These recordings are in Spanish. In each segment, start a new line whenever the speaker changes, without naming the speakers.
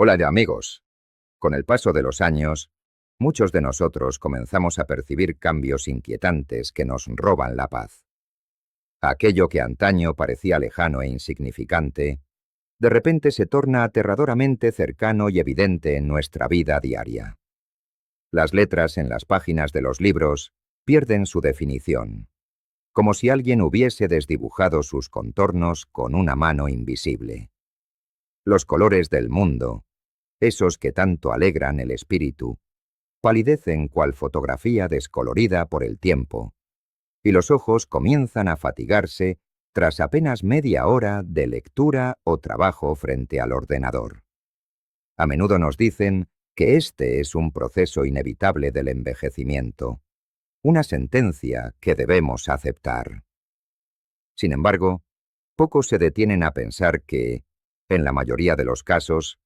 Hola de amigos. Con el paso de los años, muchos de nosotros comenzamos a percibir cambios inquietantes que nos roban la paz. Aquello que antaño parecía lejano e insignificante, de repente se torna aterradoramente cercano y evidente en nuestra vida diaria. Las letras en las páginas de los libros pierden su definición, como si alguien hubiese desdibujado sus contornos con una mano invisible. Los colores del mundo, esos que tanto alegran el espíritu, palidecen cual fotografía descolorida por el tiempo, y los ojos comienzan a fatigarse tras apenas media hora de lectura o trabajo frente al ordenador. A menudo nos dicen que este es un proceso inevitable del envejecimiento, una sentencia que debemos aceptar. Sin embargo, pocos se detienen a pensar que, en la mayoría de los casos,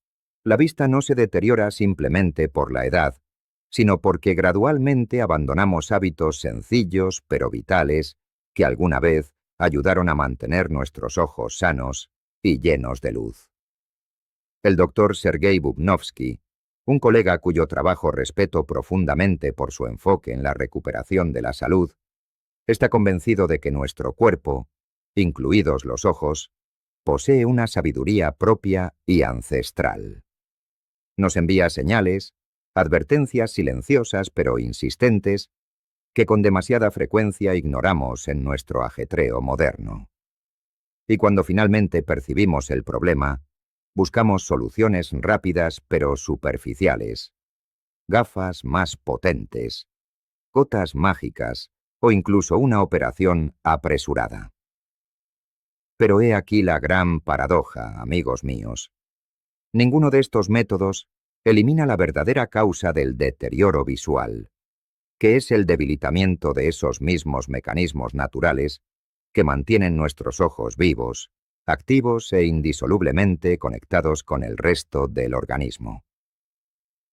la vista no se deteriora simplemente por la edad, sino porque gradualmente abandonamos hábitos sencillos pero vitales que alguna vez ayudaron a mantener nuestros ojos sanos y llenos de luz. El doctor Sergei Bubnovsky, un colega cuyo trabajo respeto profundamente por su enfoque en la recuperación de la salud, está convencido de que nuestro cuerpo, incluidos los ojos, posee una sabiduría propia y ancestral. Nos envía señales, advertencias silenciosas pero insistentes, que con demasiada frecuencia ignoramos en nuestro ajetreo moderno. Y cuando finalmente percibimos el problema, buscamos soluciones rápidas pero superficiales, gafas más potentes, gotas mágicas o incluso una operación apresurada. Pero he aquí la gran paradoja, amigos míos. Ninguno de estos métodos elimina la verdadera causa del deterioro visual, que es el debilitamiento de esos mismos mecanismos naturales que mantienen nuestros ojos vivos, activos e indisolublemente conectados con el resto del organismo.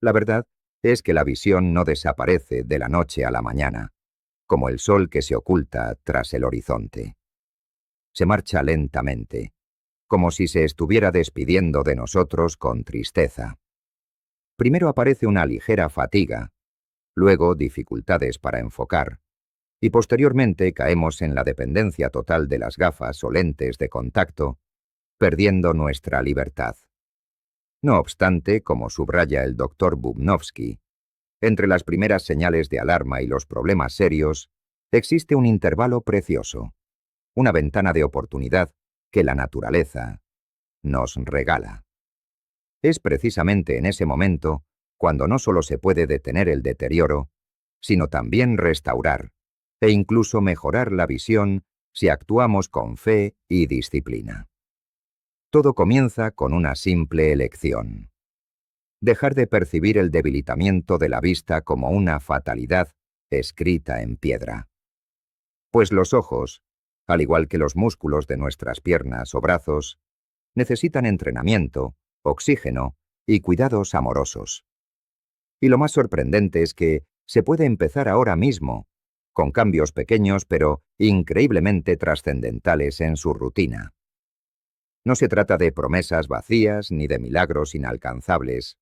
La verdad es que la visión no desaparece de la noche a la mañana, como el sol que se oculta tras el horizonte. Se marcha lentamente, como si se estuviera despidiendo de nosotros con tristeza. Primero aparece una ligera fatiga, luego dificultades para enfocar, y posteriormente caemos en la dependencia total de las gafas o lentes de contacto, perdiendo nuestra libertad. No obstante, como subraya el doctor Bubnovsky, entre las primeras señales de alarma y los problemas serios, existe un intervalo precioso, una ventana de oportunidad que la naturaleza nos regala. Es precisamente en ese momento cuando no solo se puede detener el deterioro, sino también restaurar e incluso mejorar la visión si actuamos con fe y disciplina. Todo comienza con una simple elección. Dejar de percibir el debilitamiento de la vista como una fatalidad escrita en piedra. Pues los ojos, al igual que los músculos de nuestras piernas o brazos, necesitan entrenamiento, oxígeno y cuidados amorosos. Y lo más sorprendente es que se puede empezar ahora mismo, con cambios pequeños pero increíblemente trascendentales en su rutina. No se trata de promesas vacías ni de milagros inalcanzables,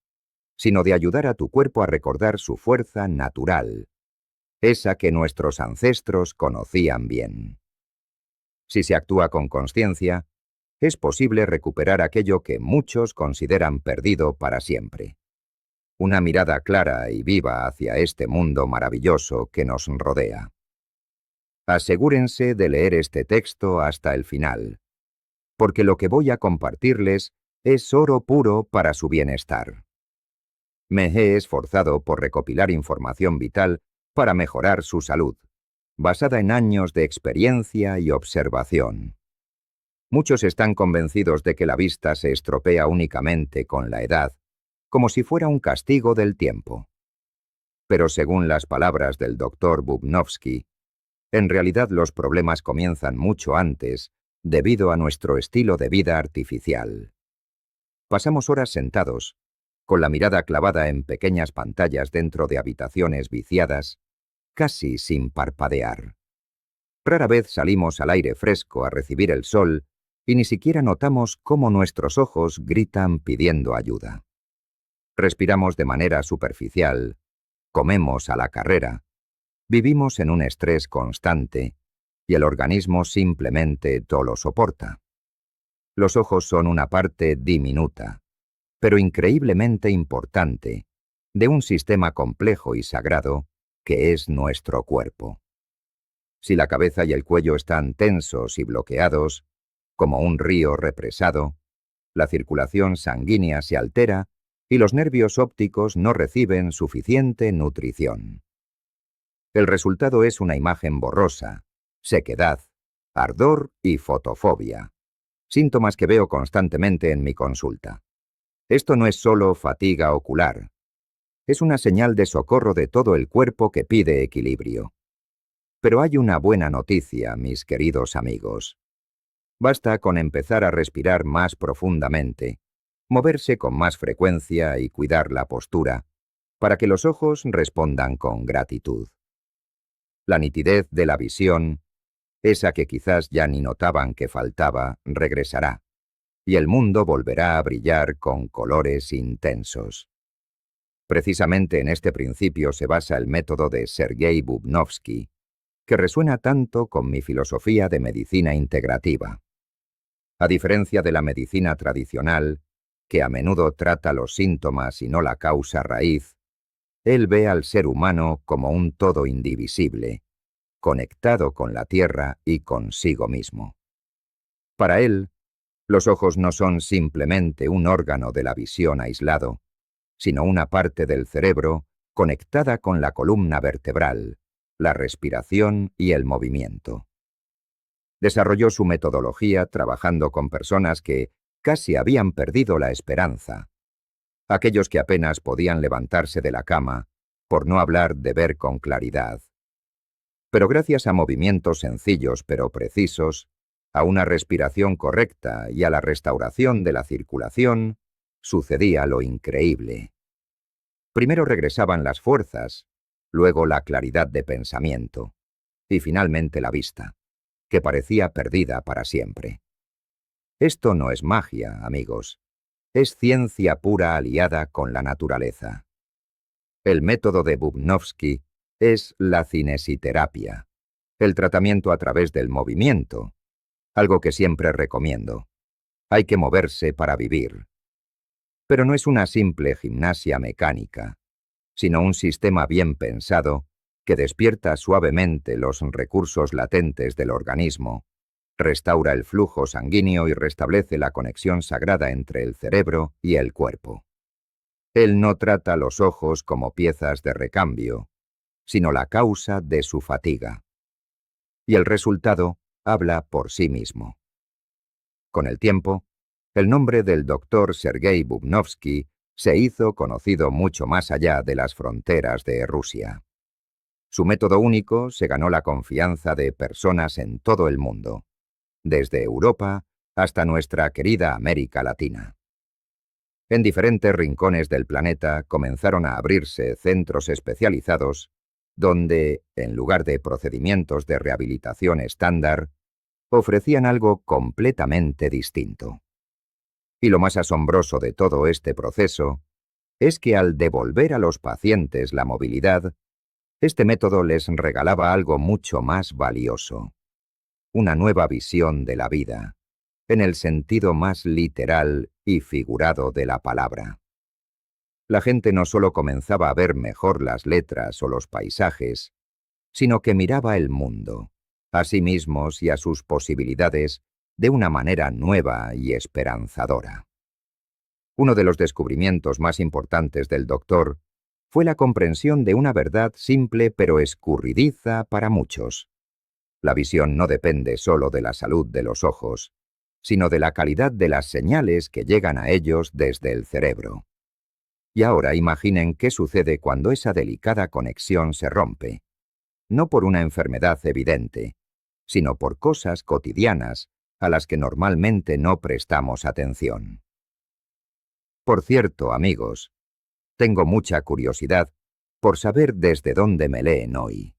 sino de ayudar a tu cuerpo a recordar su fuerza natural, esa que nuestros ancestros conocían bien. Si se actúa con consciencia, es posible recuperar aquello que muchos consideran perdido para siempre. Una mirada clara y viva hacia este mundo maravilloso que nos rodea. Asegúrense de leer este texto hasta el final, porque lo que voy a compartirles es oro puro para su bienestar. Me he esforzado por recopilar información vital para mejorar su salud, basada en años de experiencia y observación. Muchos están convencidos de que la vista se estropea únicamente con la edad, como si fuera un castigo del tiempo. Pero según las palabras del doctor Bubnovsky, en realidad los problemas comienzan mucho antes, debido a nuestro estilo de vida artificial. Pasamos horas sentados, con la mirada clavada en pequeñas pantallas dentro de habitaciones viciadas, casi sin parpadear. Rara vez salimos al aire fresco a recibir el sol y ni siquiera notamos cómo nuestros ojos gritan pidiendo ayuda. Respiramos de manera superficial, comemos a la carrera, vivimos en un estrés constante y el organismo simplemente todo lo soporta. Los ojos son una parte diminuta, pero increíblemente importante, de un sistema complejo y sagrado que es nuestro cuerpo. Si la cabeza y el cuello están tensos y bloqueados, como un río represado, la circulación sanguínea se altera y los nervios ópticos no reciben suficiente nutrición. El resultado es una imagen borrosa, sequedad, ardor y fotofobia, síntomas que veo constantemente en mi consulta. Esto no es solo fatiga ocular, es una señal de socorro de todo el cuerpo que pide equilibrio. Pero hay una buena noticia, mis queridos amigos. Basta con empezar a respirar más profundamente, moverse con más frecuencia y cuidar la postura, para que los ojos respondan con gratitud. La nitidez de la visión, esa que quizás ya ni notaban que faltaba, regresará, y el mundo volverá a brillar con colores intensos. Precisamente en este principio se basa el método de Sergei Bubnovsky, que resuena tanto con mi filosofía de medicina integrativa. A diferencia de la medicina tradicional, que a menudo trata los síntomas y no la causa raíz, él ve al ser humano como un todo indivisible, conectado con la tierra y consigo mismo. Para él, los ojos no son simplemente un órgano de la visión aislado, sino una parte del cerebro conectada con la columna vertebral, la respiración y el movimiento. Desarrolló su metodología trabajando con personas que casi habían perdido la esperanza, aquellos que apenas podían levantarse de la cama, por no hablar de ver con claridad. Pero gracias a movimientos sencillos pero precisos, a una respiración correcta y a la restauración de la circulación, sucedía lo increíble. Primero regresaban las fuerzas, luego la claridad de pensamiento, y finalmente la vista, que parecía perdida para siempre. Esto no es magia, amigos. Es ciencia pura aliada con la naturaleza. El método de Bubnovsky es la cinesiterapia, el tratamiento a través del movimiento, algo que siempre recomiendo. Hay que moverse para vivir. Pero no es una simple gimnasia mecánica, sino un sistema bien pensado que despierta suavemente los recursos latentes del organismo, restaura el flujo sanguíneo y restablece la conexión sagrada entre el cerebro y el cuerpo. Él no trata los ojos como piezas de recambio, sino la causa de su fatiga. Y el resultado habla por sí mismo. Con el tiempo, el nombre del doctor Sergei Bubnovsky se hizo conocido mucho más allá de las fronteras de Rusia. Su método único se ganó la confianza de personas en todo el mundo, desde Europa hasta nuestra querida América Latina. En diferentes rincones del planeta comenzaron a abrirse centros especializados donde, en lugar de procedimientos de rehabilitación estándar, ofrecían algo completamente distinto. Y lo más asombroso de todo este proceso es que al devolver a los pacientes la movilidad, este método les regalaba algo mucho más valioso: una nueva visión de la vida, en el sentido más literal y figurado de la palabra. La gente no solo comenzaba a ver mejor las letras o los paisajes, sino que miraba el mundo, a sí mismos y a sus posibilidades, de una manera nueva y esperanzadora. Uno de los descubrimientos más importantes del doctor fue la comprensión de una verdad simple pero escurridiza para muchos. La visión no depende solo de la salud de los ojos, sino de la calidad de las señales que llegan a ellos desde el cerebro. Y ahora imaginen qué sucede cuando esa delicada conexión se rompe, no por una enfermedad evidente, sino por cosas cotidianas a las que normalmente no prestamos atención. Por cierto, amigos, tengo mucha curiosidad por saber desde dónde me leen hoy.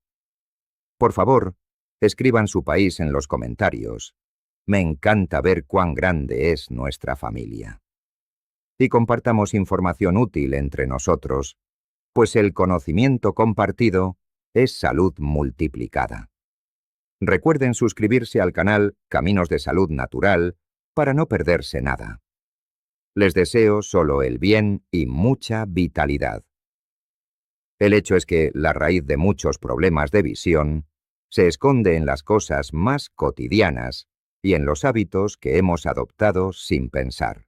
Por favor, escriban su país en los comentarios. Me encanta ver cuán grande es nuestra familia. y compartamos información útil entre nosotros, pues el conocimiento compartido es salud multiplicada. Recuerden suscribirse al canal Caminos de Salud Natural para no perderse nada. Les deseo solo el bien y mucha vitalidad. El hecho es que la raíz de muchos problemas de visión se esconde en las cosas más cotidianas y en los hábitos que hemos adoptado sin pensar.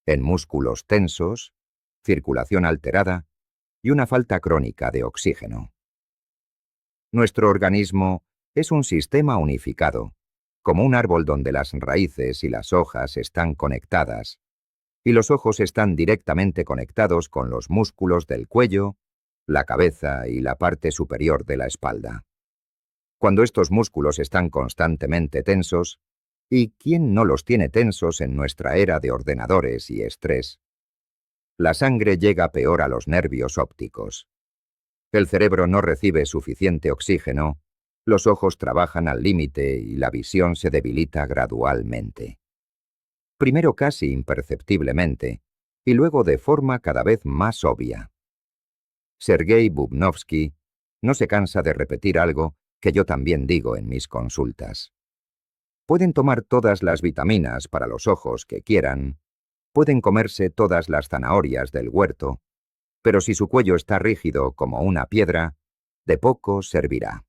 En músculos tensos, circulación alterada y una falta crónica de oxígeno. Nuestro organismo es un sistema unificado, como un árbol donde las raíces y las hojas están conectadas, y los ojos están directamente conectados con los músculos del cuello, la cabeza y la parte superior de la espalda. Cuando estos músculos están constantemente tensos, ¿y quién no los tiene tensos en nuestra era de ordenadores y estrés? La sangre llega peor a los nervios ópticos. El cerebro no recibe suficiente oxígeno, los ojos trabajan al límite y la visión se debilita gradualmente. Primero casi imperceptiblemente, y luego de forma cada vez más obvia. Sergei Bubnovsky no se cansa de repetir algo que yo también digo en mis consultas. Pueden tomar todas las vitaminas para los ojos que quieran, pueden comerse todas las zanahorias del huerto, pero si su cuello está rígido como una piedra, de poco servirá.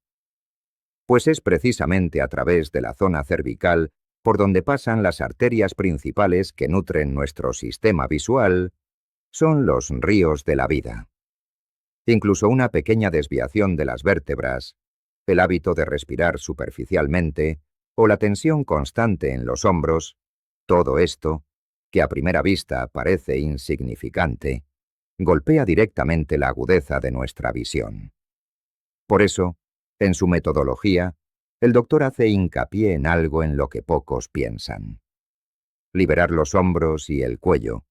Pues es precisamente a través de la zona cervical por donde pasan las arterias principales que nutren nuestro sistema visual, son los ríos de la vida. Incluso una pequeña desviación de las vértebras, el hábito de respirar superficialmente o la tensión constante en los hombros, todo esto, que a primera vista parece insignificante, golpea directamente la agudeza de nuestra visión. Por eso, en su metodología, el doctor hace hincapié en algo en lo que pocos piensan. Liberar los hombros y el cuello,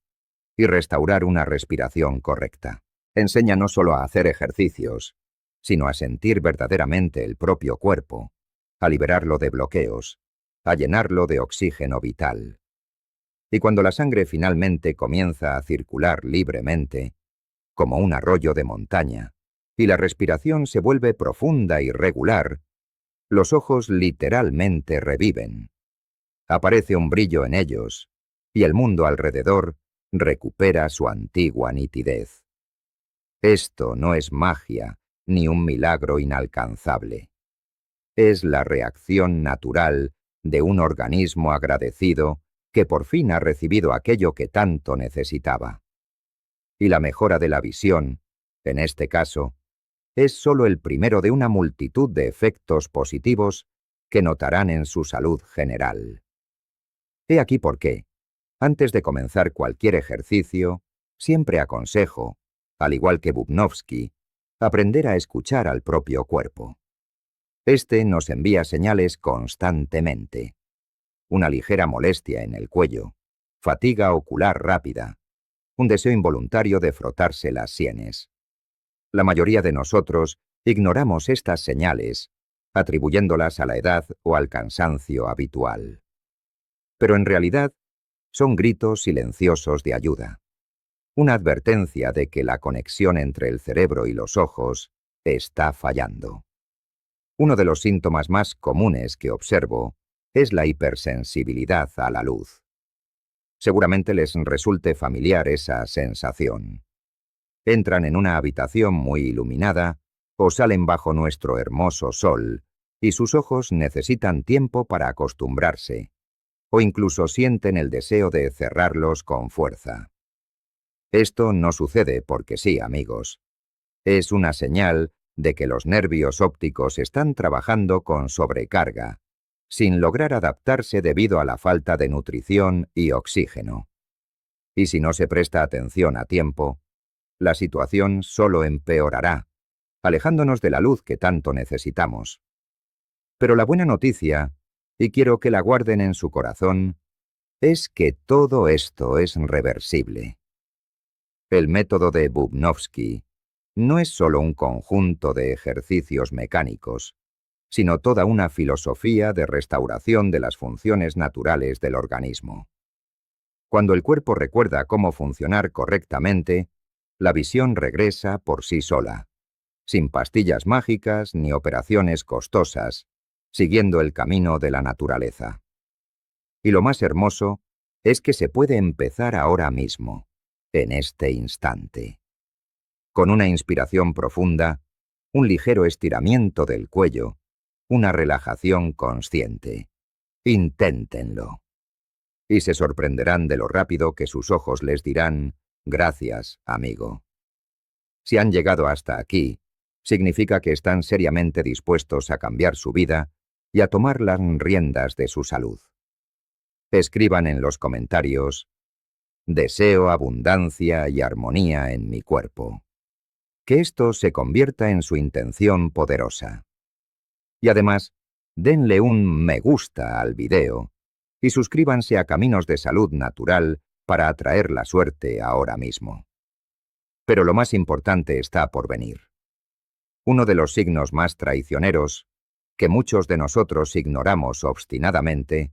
y restaurar una respiración correcta. Enseña no solo a hacer ejercicios, sino a sentir verdaderamente el propio cuerpo, a liberarlo de bloqueos, a llenarlo de oxígeno vital. Y cuando la sangre finalmente comienza a circular libremente, como un arroyo de montaña, y la respiración se vuelve profunda y regular, los ojos literalmente reviven. Aparece un brillo en ellos, y el mundo alrededor recupera su antigua nitidez. Esto no es magia, ni un milagro inalcanzable. Es la reacción natural de un organismo agradecido que por fin ha recibido aquello que tanto necesitaba. Y la mejora de la visión, en este caso, es solo el primero de una multitud de efectos positivos que notarán en su salud general. He aquí por qué, antes de comenzar cualquier ejercicio, siempre aconsejo, al igual que Bubnovsky, aprender a escuchar al propio cuerpo. Este nos envía señales constantemente. Una ligera molestia en el cuello, fatiga ocular rápida, un deseo involuntario de frotarse las sienes. La mayoría de nosotros ignoramos estas señales, atribuyéndolas a la edad o al cansancio habitual. Pero en realidad, son gritos silenciosos de ayuda. Una advertencia de que la conexión entre el cerebro y los ojos está fallando. Uno de los síntomas más comunes que observo es la hipersensibilidad a la luz. Seguramente les resulte familiar esa sensación. Entran en una habitación muy iluminada o salen bajo nuestro hermoso sol y sus ojos necesitan tiempo para acostumbrarse, o incluso sienten el deseo de cerrarlos con fuerza. Esto no sucede porque sí, amigos. Es una señal de que los nervios ópticos están trabajando con sobrecarga, sin lograr adaptarse debido a la falta de nutrición y oxígeno. Y si no se presta atención a tiempo, la situación solo empeorará, alejándonos de la luz que tanto necesitamos. Pero la buena noticia, y quiero que la guarden en su corazón, es que todo esto es reversible. El método de Bubnovsky no es solo un conjunto de ejercicios mecánicos, sino toda una filosofía de restauración de las funciones naturales del organismo. Cuando el cuerpo recuerda cómo funcionar correctamente, la visión regresa por sí sola, sin pastillas mágicas ni operaciones costosas, siguiendo el camino de la naturaleza. Y lo más hermoso es que se puede empezar ahora mismo, en este instante. Con una inspiración profunda, un ligero estiramiento del cuello, una relajación consciente. Inténtenlo. Y se sorprenderán de lo rápido que sus ojos les dirán, gracias, amigo. Si han llegado hasta aquí, significa que están seriamente dispuestos a cambiar su vida y a tomar las riendas de su salud. Escriban en los comentarios, deseo abundancia y armonía en mi cuerpo. Que esto se convierta en su intención poderosa. Y además, denle un me gusta al video y suscríbanse a Caminos de Salud Natural para atraer la suerte ahora mismo. Pero lo más importante está por venir. Uno de los signos más traicioneros, que muchos de nosotros ignoramos obstinadamente,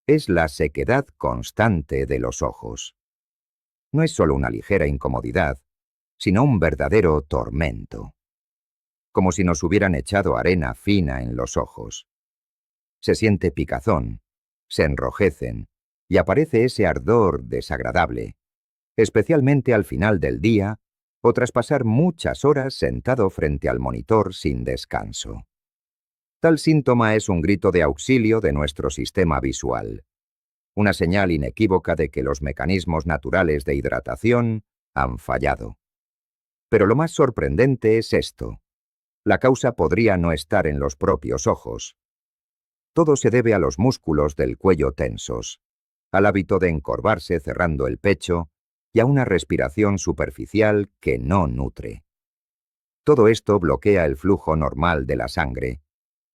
es la sequedad constante de los ojos. No es solo una ligera incomodidad, sino un verdadero tormento. Como si nos hubieran echado arena fina en los ojos. Se siente picazón, se enrojecen y aparece ese ardor desagradable, especialmente al final del día o tras pasar muchas horas sentado frente al monitor sin descanso. Tal síntoma es un grito de auxilio de nuestro sistema visual, una señal inequívoca de que los mecanismos naturales de hidratación han fallado. Pero lo más sorprendente es esto. La causa podría no estar en los propios ojos. Todo se debe a los músculos del cuello tensos, al hábito de encorvarse cerrando el pecho y a una respiración superficial que no nutre. Todo esto bloquea el flujo normal de la sangre,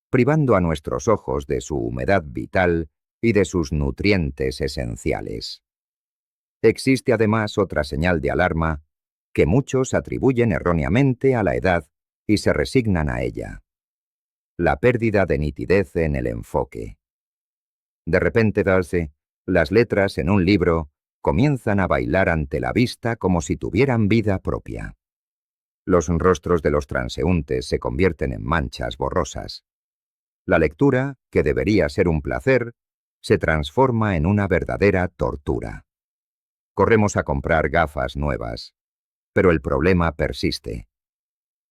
privando a nuestros ojos de su humedad vital y de sus nutrientes esenciales. Existe además otra señal de alarma que muchos atribuyen erróneamente a la edad y se resignan a ella. La pérdida de nitidez en el enfoque. De repente, las letras en un libro comienzan a bailar ante la vista como si tuvieran vida propia. Los rostros de los transeúntes se convierten en manchas borrosas. La lectura, que debería ser un placer, se transforma en una verdadera tortura. Corremos a comprar gafas nuevas, pero el problema persiste.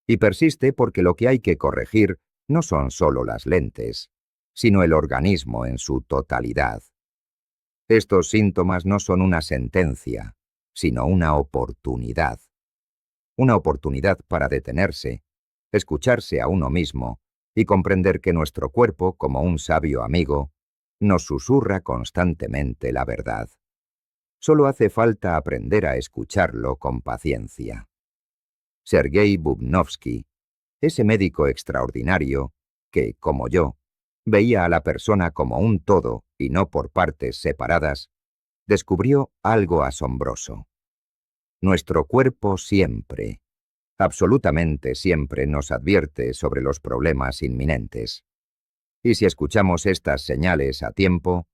Y persiste porque lo que hay que corregir no son solo las lentes, sino el organismo en su totalidad. Estos síntomas no son una sentencia, sino una oportunidad. Una oportunidad para detenerse, escucharse a uno mismo y comprender que nuestro cuerpo, como un sabio amigo, nos susurra constantemente la verdad. Solo hace falta aprender a escucharlo con paciencia. Sergei Bubnovsky, ese médico extraordinario que, como yo, veía a la persona como un todo y no por partes separadas, descubrió algo asombroso. Nuestro cuerpo siempre, absolutamente siempre nos advierte sobre los problemas inminentes. Y si escuchamos estas señales a tiempo,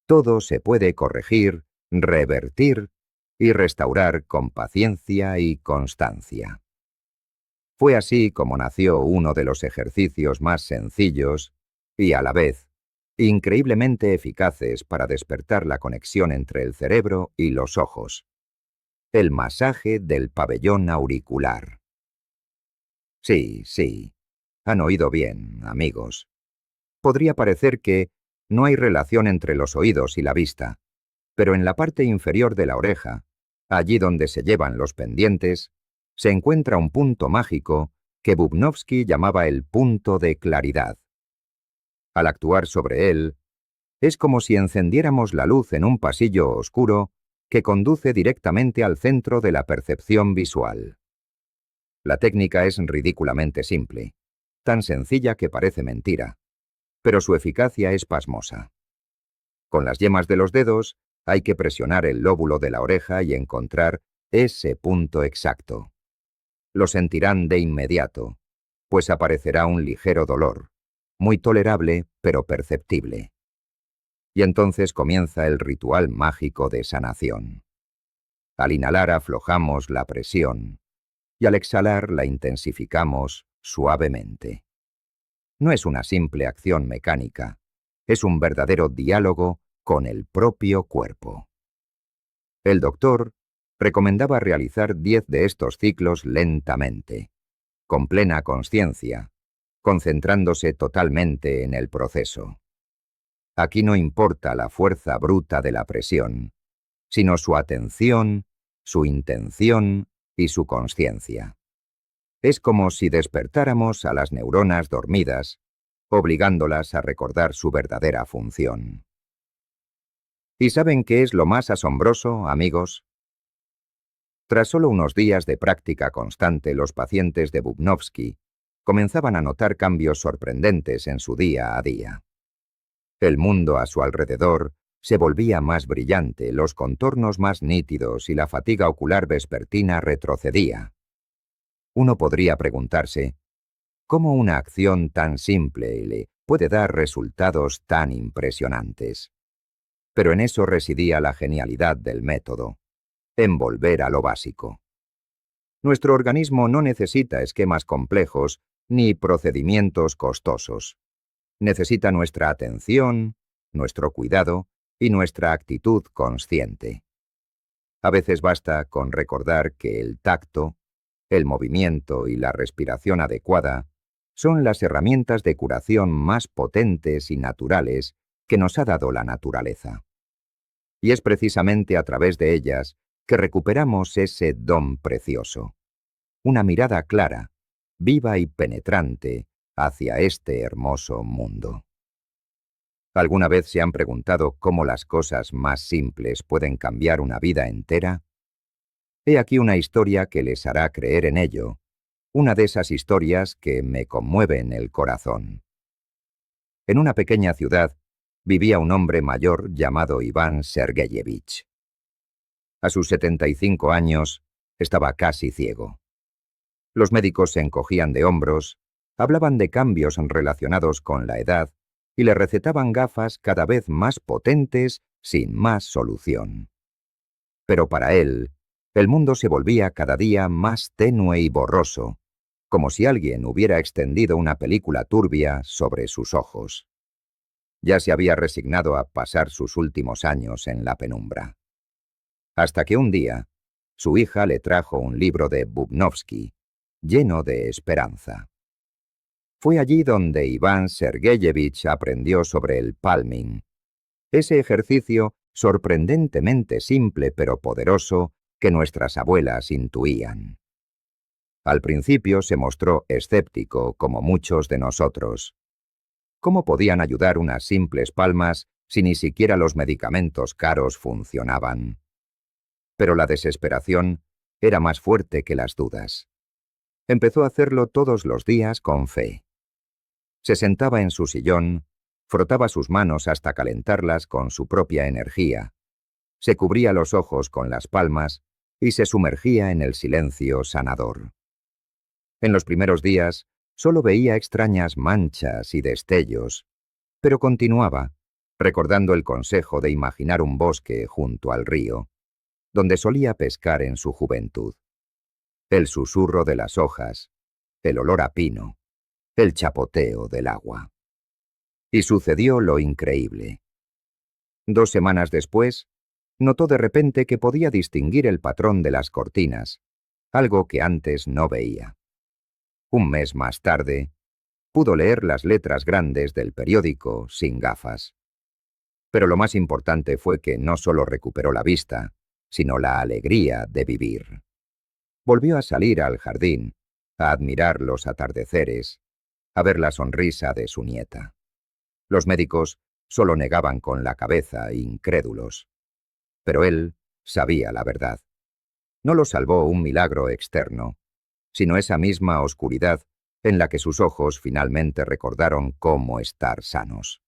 todo se puede corregir, revertir y restaurar con paciencia y constancia. Fue así como nació uno de los ejercicios más sencillos y, a la vez, increíblemente eficaces para despertar la conexión entre el cerebro y los ojos. El masaje del pabellón auricular. Sí, han oído bien, amigos. Podría parecer que no hay relación entre los oídos y la vista, pero en la parte inferior de la oreja, allí donde se llevan los pendientes, se encuentra un punto mágico que Bubnovsky llamaba el punto de claridad. Al actuar sobre él, es como si encendiéramos la luz en un pasillo oscuro que conduce directamente al centro de la percepción visual. La técnica es ridículamente simple, tan sencilla que parece mentira, pero su eficacia es pasmosa. Con las yemas de los dedos hay que presionar el lóbulo de la oreja y encontrar ese punto exacto. Lo sentirán de inmediato, pues aparecerá un ligero dolor, muy tolerable pero perceptible. Y entonces comienza el ritual mágico de sanación. Al inhalar aflojamos la presión y al exhalar la intensificamos suavemente. No es una simple acción mecánica, es un verdadero diálogo con el propio cuerpo. El doctor recomendaba realizar 10 de estos ciclos lentamente, con plena conciencia, concentrándose totalmente en el proceso. Aquí no importa la fuerza bruta de la presión, sino su atención, su intención y su conciencia. Es como si despertáramos a las neuronas dormidas, obligándolas a recordar su verdadera función. ¿Y saben qué es lo más asombroso, amigos? Tras solo unos días de práctica constante, los pacientes de Bubnovsky comenzaban a notar cambios sorprendentes en su día a día. El mundo a su alrededor se volvía más brillante, los contornos más nítidos y la fatiga ocular vespertina retrocedía. Uno podría preguntarse, ¿cómo una acción tan simple le puede dar resultados tan impresionantes? Pero en eso residía la genialidad del método, en volver a lo básico. Nuestro organismo no necesita esquemas complejos ni procedimientos costosos. Necesita nuestra atención, nuestro cuidado y nuestra actitud consciente. A veces basta con recordar que el tacto, el movimiento y la respiración adecuada son las herramientas de curación más potentes y naturales que nos ha dado la naturaleza. Y es precisamente a través de ellas que recuperamos ese don precioso, una mirada clara, viva y penetrante hacia este hermoso mundo. ¿Alguna vez se han preguntado cómo las cosas más simples pueden cambiar una vida entera? He aquí una historia que les hará creer en ello, una de esas historias que me conmueven el corazón. En una pequeña ciudad vivía un hombre mayor llamado Iván Sergeyevich. A sus 75 años estaba casi ciego. Los médicos se encogían de hombros, hablaban de cambios relacionados con la edad y le recetaban gafas cada vez más potentes sin más solución. Pero para él, el mundo se volvía cada día más tenue y borroso, como si alguien hubiera extendido una película turbia sobre sus ojos. Ya se había resignado a pasar sus últimos años en la penumbra. Hasta que un día, su hija le trajo un libro de Bubnovsky, lleno de esperanza. Fue allí donde Iván Sergeyevich aprendió sobre el palming, ese ejercicio sorprendentemente simple pero poderoso que nuestras abuelas intuían. Al principio se mostró escéptico, como muchos de nosotros. ¿Cómo podían ayudar unas simples palmas si ni siquiera los medicamentos caros funcionaban? Pero la desesperación era más fuerte que las dudas. Empezó a hacerlo todos los días con fe. Se sentaba en su sillón, frotaba sus manos hasta calentarlas con su propia energía, se cubría los ojos con las palmas y se sumergía en el silencio sanador. En los primeros días solo veía extrañas manchas y destellos, pero continuaba, recordando el consejo de imaginar un bosque junto al río, donde solía pescar en su juventud. El susurro de las hojas, el olor a pino, el chapoteo del agua. Y sucedió lo increíble. 2 semanas después, notó de repente que podía distinguir el patrón de las cortinas, algo que antes no veía. Un mes más tarde, pudo leer las letras grandes del periódico sin gafas. Pero lo más importante fue que no solo recuperó la vista, sino la alegría de vivir. Volvió a salir al jardín, a admirar los atardeceres, a ver la sonrisa de su nieta. Los médicos solo negaban con la cabeza, incrédulos. Pero él sabía la verdad. No lo salvó un milagro externo, sino esa misma oscuridad en la que sus ojos finalmente recordaron cómo estar sanos.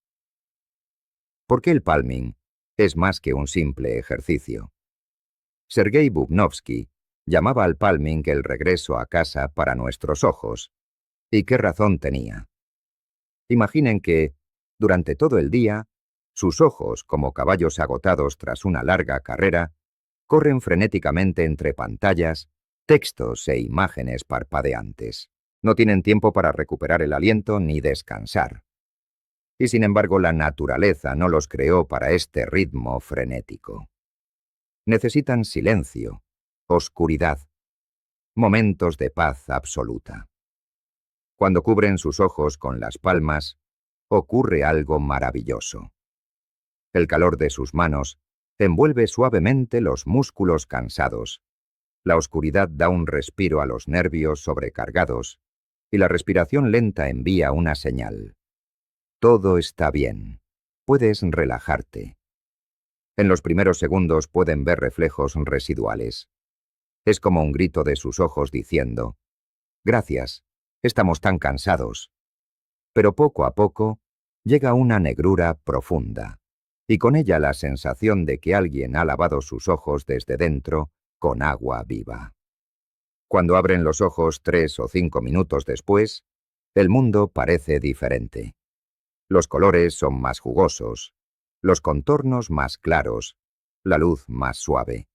¿Por qué el palming es más que un simple ejercicio? Sergei Bubnovsky llamaba al palming el regreso a casa para nuestros ojos. ¿Y qué razón tenía? Imaginen que, durante todo el día, Sus ojos, como caballos agotados tras una larga carrera, corren frenéticamente entre pantallas, textos e imágenes parpadeantes. No tienen tiempo para recuperar el aliento ni descansar. Y sin embargo, la naturaleza no los creó para este ritmo frenético. Necesitan silencio, oscuridad, momentos de paz absoluta. Cuando cubren sus ojos con las palmas, ocurre algo maravilloso. El calor de sus manos envuelve suavemente los músculos cansados. La oscuridad da un respiro a los nervios sobrecargados y la respiración lenta envía una señal. Todo está bien. Puedes relajarte. En los primeros segundos pueden ver reflejos residuales. Es como un grito de sus ojos diciendo: «Gracias, estamos tan cansados». Pero poco a poco llega una negrura profunda, y con ella la sensación de que alguien ha lavado sus ojos desde dentro con agua viva. Cuando abren los ojos 3 o 5 minutos después, el mundo parece diferente. Los colores son más jugosos, los contornos más claros, la luz más suave.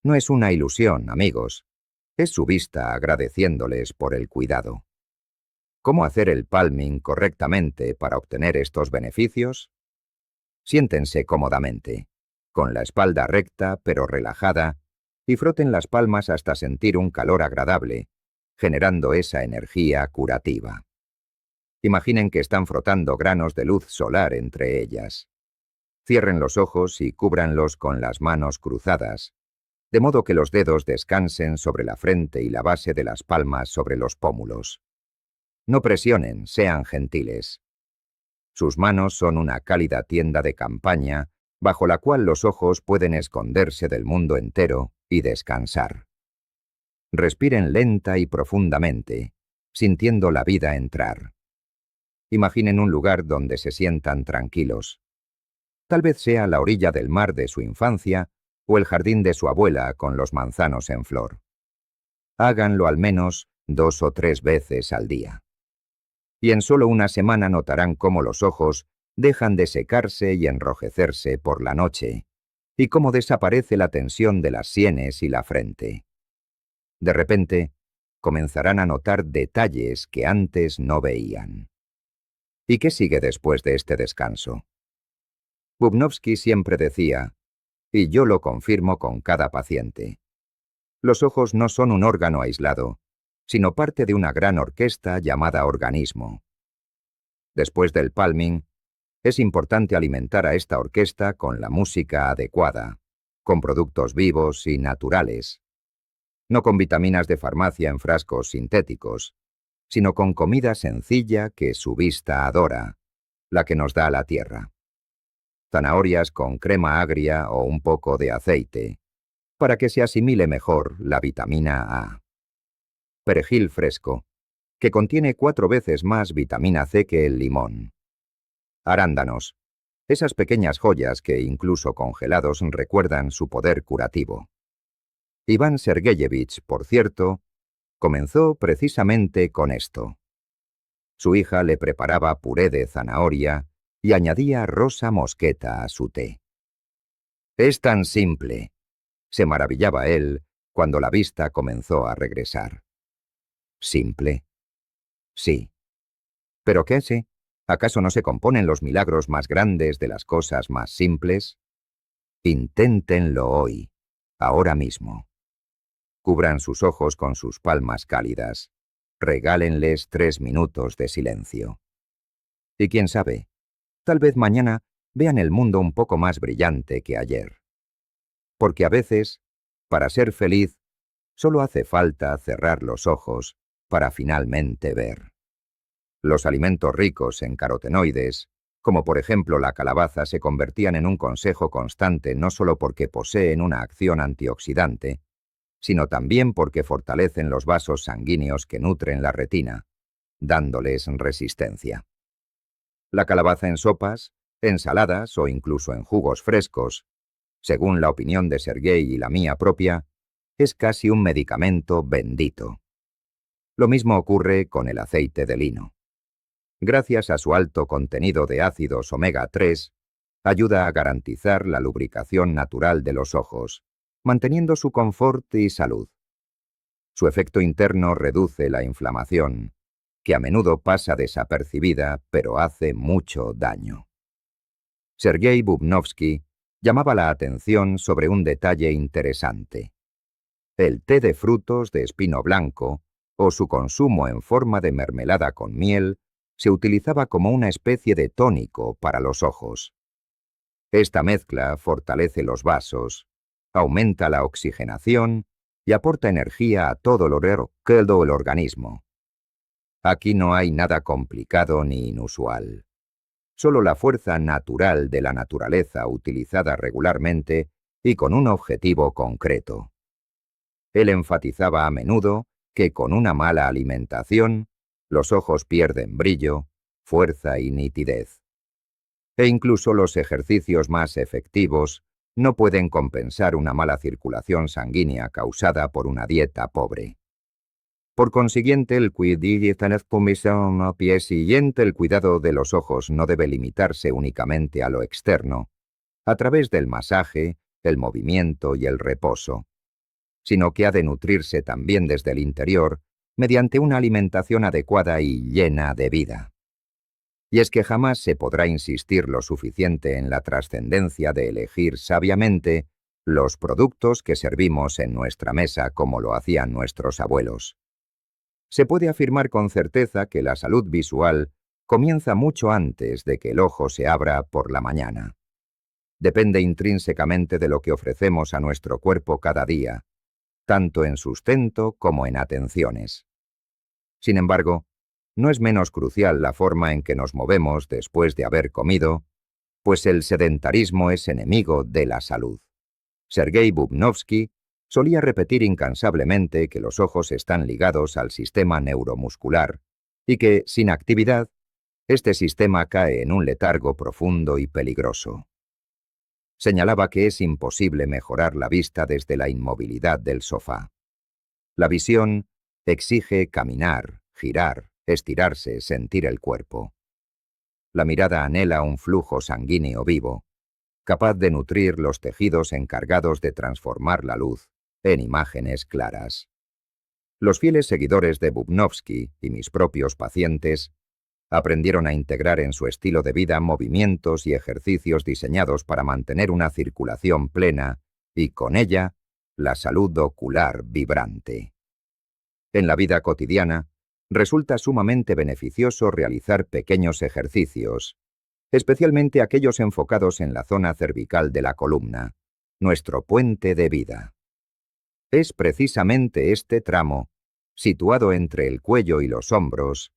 No es una ilusión, amigos, es su vista agradeciéndoles por el cuidado. ¿Cómo hacer el palming correctamente para obtener estos beneficios? Siéntense cómodamente, con la espalda recta pero relajada, y froten las palmas hasta sentir un calor agradable, generando esa energía curativa. Imaginen que están frotando granos de luz solar entre ellas. Cierren los ojos y cúbranlos con las manos cruzadas, de modo que los dedos descansen sobre la frente y la base de las palmas sobre los pómulos. No presionen, sean gentiles. Sus manos son una cálida tienda de campaña, bajo la cual los ojos pueden esconderse del mundo entero y descansar. Respiren lenta y profundamente, sintiendo la vida entrar. Imaginen un lugar donde se sientan tranquilos. Tal vez sea la orilla del mar de su infancia o el jardín de su abuela con los manzanos en flor. Háganlo al menos 2 o 3 veces al día. Y en solo una semana notarán cómo los ojos dejan de secarse y enrojecerse por la noche, y cómo desaparece la tensión de las sienes y la frente. De repente, comenzarán a notar detalles que antes no veían. ¿Y qué sigue después de este descanso? Bubnovsky siempre decía, y yo lo confirmo con cada paciente: los ojos no son un órgano aislado, sino parte de una gran orquesta llamada organismo. Después del palming, es importante alimentar a esta orquesta con la música adecuada, con productos vivos y naturales, no con vitaminas de farmacia en frascos sintéticos, sino con comida sencilla que su vista adora, la que nos da la tierra. Zanahorias con crema agria o un poco de aceite, para que se asimile mejor la vitamina A. Perejil fresco, que contiene 4 veces más vitamina C que el limón. Arándanos, esas pequeñas joyas que incluso congelados recuerdan su poder curativo. Iván Sergeyevich, por cierto, comenzó precisamente con esto. Su hija le preparaba puré de zanahoria y añadía rosa mosqueta a su té. «Es tan simple», se maravillaba él cuando la vista comenzó a regresar. ¿Simple? Sí. ¿Pero qué sé? ¿Acaso no se componen los milagros más grandes de las cosas más simples? Inténtenlo hoy, ahora mismo. Cubran sus ojos con sus palmas cálidas. Regálenles 3 minutos de silencio. Y quién sabe, tal vez mañana vean el mundo un poco más brillante que ayer. Porque a veces, para ser feliz, solo hace falta cerrar los ojos para finalmente ver. Los alimentos ricos en carotenoides, como por ejemplo la calabaza, se convertían en un consejo constante no solo porque poseen una acción antioxidante, sino también porque fortalecen los vasos sanguíneos que nutren la retina, dándoles resistencia. La calabaza en sopas, ensaladas o incluso en jugos frescos, según la opinión de Sergei y la mía propia, es casi un medicamento bendito. Lo mismo ocurre con el aceite de lino. Gracias a su alto contenido de ácidos omega 3, Ayuda a garantizar la lubricación natural de los ojos, manteniendo su confort y salud. Su efecto interno reduce la inflamación, que a menudo pasa desapercibida, pero hace mucho daño. Sergei Bubnovsky llamaba la atención sobre un detalle interesante: el té de frutos de espino blanco o su consumo en forma de mermelada con miel se utilizaba como una especie de tónico para los ojos. Esta mezcla fortalece los vasos, aumenta la oxigenación y aporta energía a todo el organismo. Aquí no hay nada complicado ni inusual. Solo la fuerza natural de la naturaleza utilizada regularmente y con un objetivo concreto. Él enfatizaba a menudo que con una mala alimentación, los ojos pierden brillo, fuerza y nitidez. E incluso los ejercicios más efectivos no pueden compensar una mala circulación sanguínea causada por una dieta pobre. Por consiguiente, el cuidado de los ojos no debe limitarse únicamente a lo externo, a través del masaje, el movimiento y el reposo, sino que ha de nutrirse también desde el interior mediante una alimentación adecuada y llena de vida. Y es que jamás se podrá insistir lo suficiente en la trascendencia de elegir sabiamente los productos que servimos en nuestra mesa como lo hacían nuestros abuelos. Se puede afirmar con certeza que la salud visual comienza mucho antes de que el ojo se abra por la mañana. Depende intrínsecamente de lo que ofrecemos a nuestro cuerpo cada día, tanto en sustento como en atenciones. Sin embargo, no es menos crucial la forma en que nos movemos después de haber comido, pues el sedentarismo es enemigo de la salud. Sergei Bubnovsky solía repetir incansablemente que los ojos están ligados al sistema neuromuscular y que, sin actividad, este sistema cae en un letargo profundo y peligroso. Señalaba que es imposible mejorar la vista desde la inmovilidad del sofá. La visión exige caminar, girar, estirarse, sentir el cuerpo. La mirada anhela un flujo sanguíneo vivo, capaz de nutrir los tejidos encargados de transformar la luz en imágenes claras. Los fieles seguidores de Bubnovsky y mis propios pacientes aprendieron a integrar en su estilo de vida movimientos y ejercicios diseñados para mantener una circulación plena y, con ella, la salud ocular vibrante. En la vida cotidiana, resulta sumamente beneficioso realizar pequeños ejercicios, especialmente aquellos enfocados en la zona cervical de la columna, nuestro puente de vida. Es precisamente este tramo, situado entre el cuello y los hombros,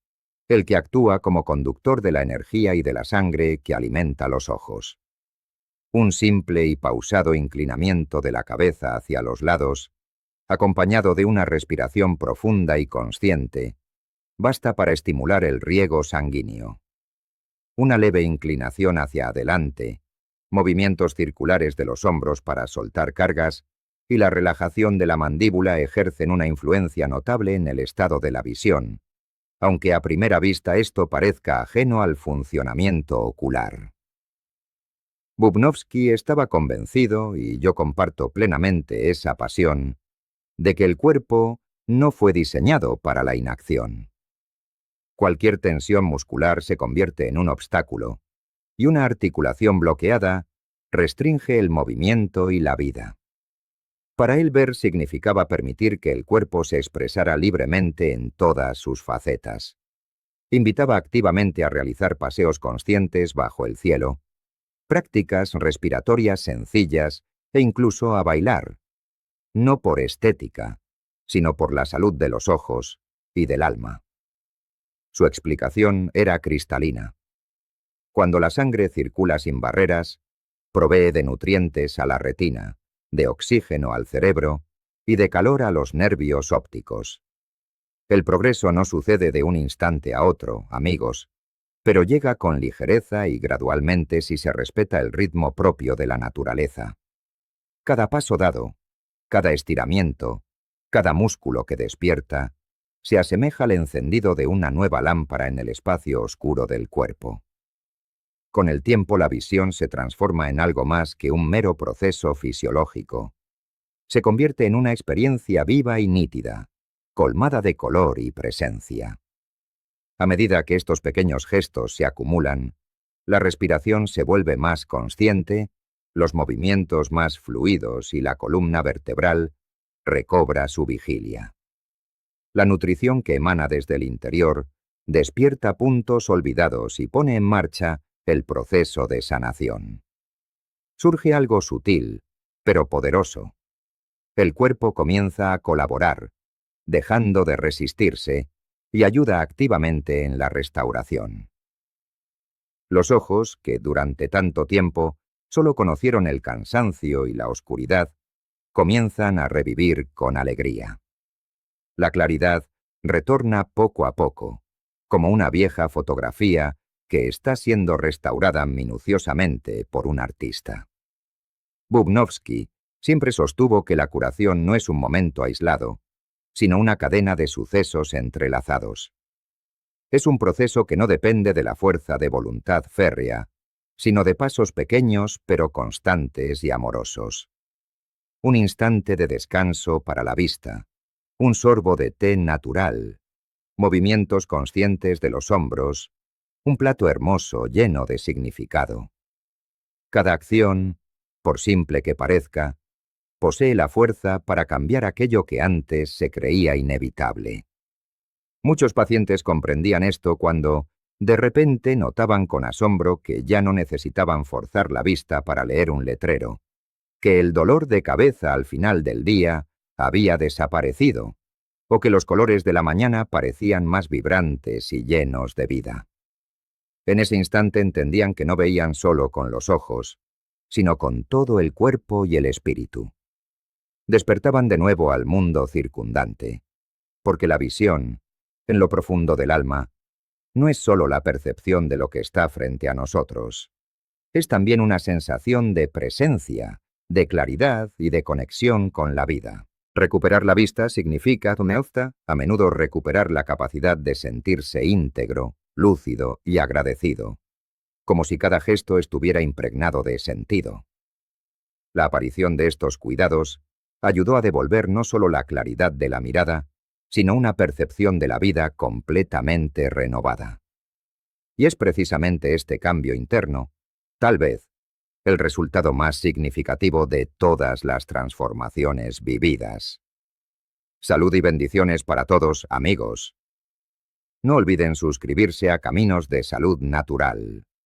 el que actúa como conductor de la energía y de la sangre que alimenta los ojos. Un simple y pausado inclinamiento de la cabeza hacia los lados, acompañado de una respiración profunda y consciente, basta para estimular el riego sanguíneo. Una leve inclinación hacia adelante, movimientos circulares de los hombros para soltar cargas y la relajación de la mandíbula ejercen una influencia notable en el estado de la visión, aunque a primera vista esto parezca ajeno al funcionamiento ocular. Bubnovsky estaba convencido, y yo comparto plenamente esa pasión, de que el cuerpo no fue diseñado para la inacción. Cualquier tensión muscular se convierte en un obstáculo, y una articulación bloqueada restringe el movimiento y la vida. Para él, ver significaba permitir que el cuerpo se expresara libremente en todas sus facetas. Invitaba activamente a realizar paseos conscientes bajo el cielo, prácticas respiratorias sencillas e incluso a bailar, no por estética, sino por la salud de los ojos y del alma. Su explicación era cristalina. Cuando la sangre circula sin barreras, provee de nutrientes a la retina, de oxígeno al cerebro y de calor a los nervios ópticos. El progreso no sucede de un instante a otro, amigos, pero llega con ligereza y gradualmente si se respeta el ritmo propio de la naturaleza. Cada paso dado, cada estiramiento, cada músculo que despierta, se asemeja al encendido de una nueva lámpara en el espacio oscuro del cuerpo. Con el tiempo la visión se transforma en algo más que un mero proceso fisiológico. Se convierte en una experiencia viva y nítida, colmada de color y presencia. A medida que estos pequeños gestos se acumulan, la respiración se vuelve más consciente, los movimientos más fluidos y la columna vertebral recobra su vigilia. La nutrición que emana desde el interior despierta puntos olvidados y pone en marcha el proceso de sanación. Surge algo sutil, pero poderoso. El cuerpo comienza a colaborar, dejando de resistirse, y ayuda activamente en la restauración. Los ojos, que durante tanto tiempo solo conocieron el cansancio y la oscuridad, comienzan a revivir con alegría. La claridad retorna poco a poco, como una vieja fotografía que está siendo restaurada minuciosamente por un artista. Bubnovsky siempre sostuvo que la curación no es un momento aislado, sino una cadena de sucesos entrelazados. Es un proceso que no depende de la fuerza de voluntad férrea, sino de pasos pequeños pero constantes y amorosos. Un instante de descanso para la vista, un sorbo de té natural, movimientos conscientes de los hombros, un plato hermoso lleno de significado. Cada acción, por simple que parezca, posee la fuerza para cambiar aquello que antes se creía inevitable. Muchos pacientes comprendían esto cuando, de repente, notaban con asombro que ya no necesitaban forzar la vista para leer un letrero, que el dolor de cabeza al final del día había desaparecido, o que los colores de la mañana parecían más vibrantes y llenos de vida. En ese instante entendían que no veían solo con los ojos, sino con todo el cuerpo y el espíritu. Despertaban de nuevo al mundo circundante, porque la visión, en lo profundo del alma, no es solo la percepción de lo que está frente a nosotros, es también una sensación de presencia, de claridad y de conexión con la vida. Recuperar la vista significa, a menudo, recuperar la capacidad de sentirse íntegro, lúcido y agradecido, como si cada gesto estuviera impregnado de sentido. La aparición de estos cuidados ayudó a devolver no solo la claridad de la mirada, sino una percepción de la vida completamente renovada. Y es precisamente este cambio interno, tal vez, el resultado más significativo de todas las transformaciones vividas. Salud y bendiciones para todos, amigos. No olviden suscribirse a Caminos de Salud Natural.